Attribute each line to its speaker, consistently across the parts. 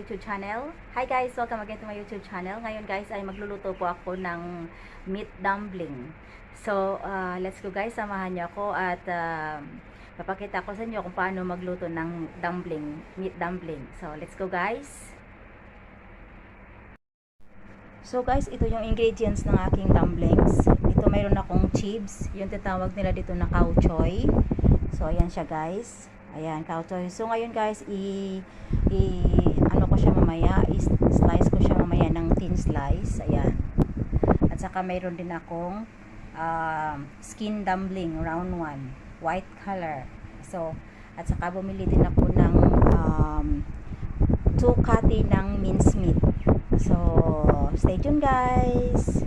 Speaker 1: YouTube channel. Hi guys! Welcome again to my YouTube channel. Ngayon guys ay magluluto po ako ng meat dumpling. So, let's go guys. Samahan niyo ako at papakita ko sa inyo kung paano magluto ng dumpling, meat dumpling. So, let's go guys. So guys, ito yung ingredients ng aking dumplings. Ito mayroon akong chips. Yung tinatawag nila dito na cow choy. So, ayan siya guys. Ayan, cow choy. So, ngayon guys, ano ko siya mamaya, slice ko siya mamaya ng thin slice. Ayan. At saka mayroon din akong skin dumpling, round 1. White color. So, at saka bumili din ako ng 2 kati ng minced meat. So, stay tuned guys!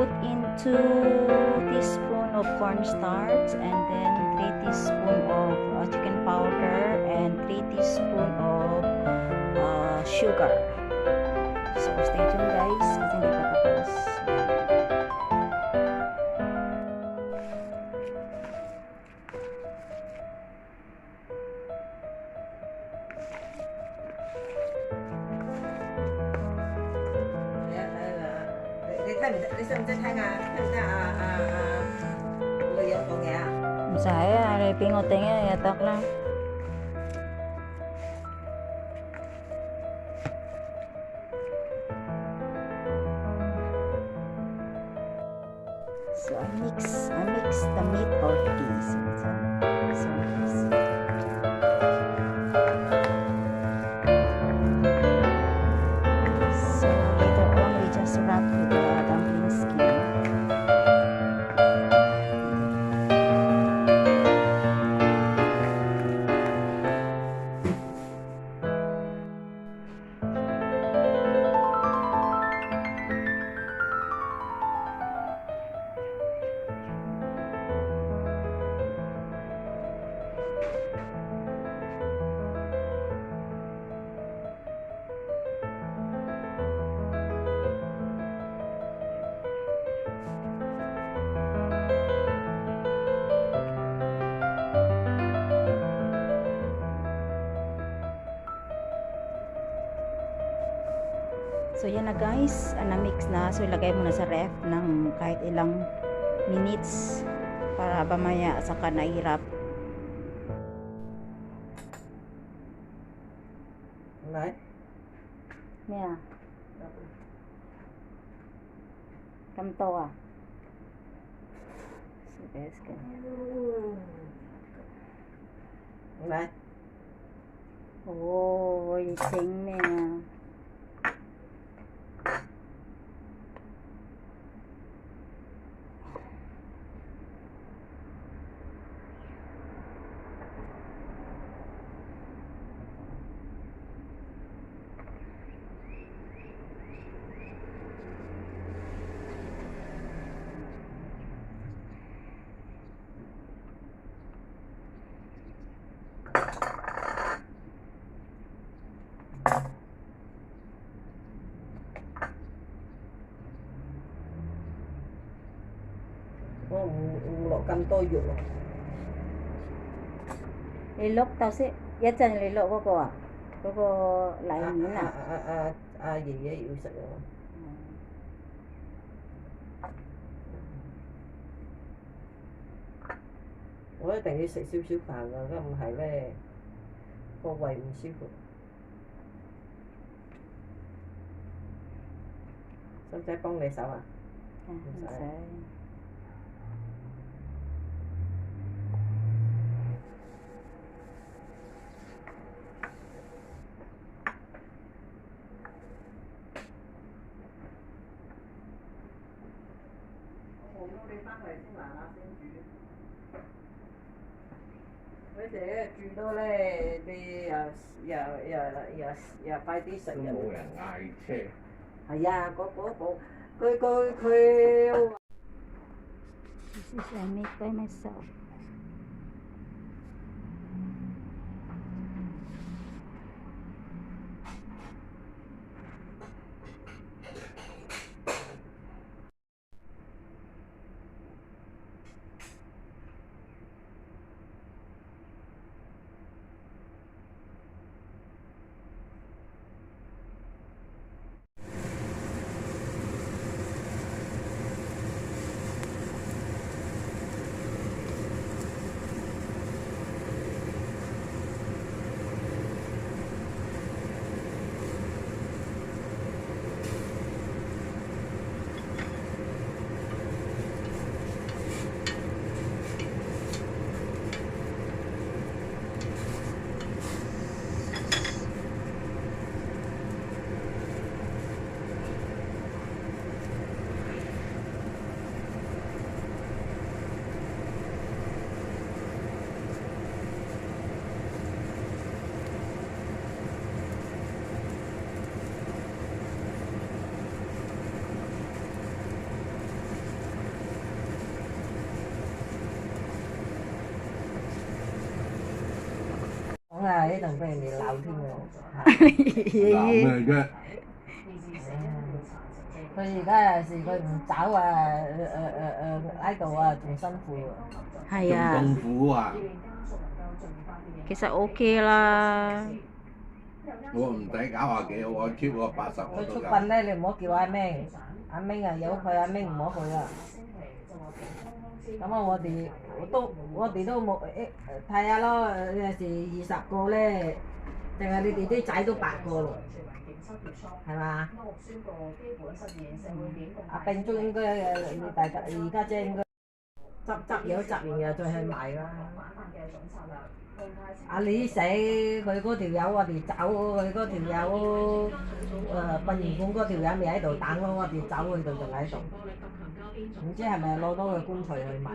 Speaker 1: Put in 2 teaspoons of cornstarch and then 3 teaspoons of chicken powder and 3 teaspoons of sugar. So stay tuned guys, kasi hindi pa tapos. Saya, ada pingotengnya ya tok lang. So I mix the meat already. So nice. So later on we just wrap with the dumpling skin. So yan na guys, na-mix na. So ilagay mo na sa ref ng kahit ilang minutes para mamaya saka nairap.
Speaker 2: Right?
Speaker 1: Mia. Kamto ah. So guys,
Speaker 2: Right?
Speaker 1: oh, sing Mia.
Speaker 2: Lộ canh tôi dụ.
Speaker 1: Lilok tao si, ya chan lilok ko ah. Ko lại nữa nè.
Speaker 2: Gì vậy yêu sợ.我一定要食少少飯㗎，咁唔係咧個胃唔舒服。使唔使幫你手啊？
Speaker 1: 唔使。
Speaker 2: 我你翻嚟先嗱嗱聲煮。佢哋煮到咧，你又快啲食又。
Speaker 3: 都冇人嗌車。
Speaker 2: 係啊，佢。
Speaker 1: This is I make by myself.
Speaker 2: 講啊，呢度俾人哋鬧添喎。
Speaker 3: 鬧咩啫？
Speaker 2: 佢而家有時佢唔走啊，喺度啊，仲辛苦啊。
Speaker 1: 係啊，
Speaker 3: 仲痛苦啊！
Speaker 1: 其實 OK 啦。
Speaker 3: 我唔使90幾，我超過80我
Speaker 2: 佢
Speaker 3: 都有。
Speaker 2: 出殯咧，你唔好叫阿明，阿明啊由佢，阿明唔好去啊。咁啊，我哋都冇睇下咯，有時20個咧，淨係你哋啲仔都8個咯，係嘛？阿炳都應該你大家而家姐應該執嘢執完又再去賣啦。阿李死佢嗰條友我哋走，佢嗰條友殯儀館嗰條友未喺度等咯，我哋走佢度仲喺度，唔知係咪攞到個棺材去賣？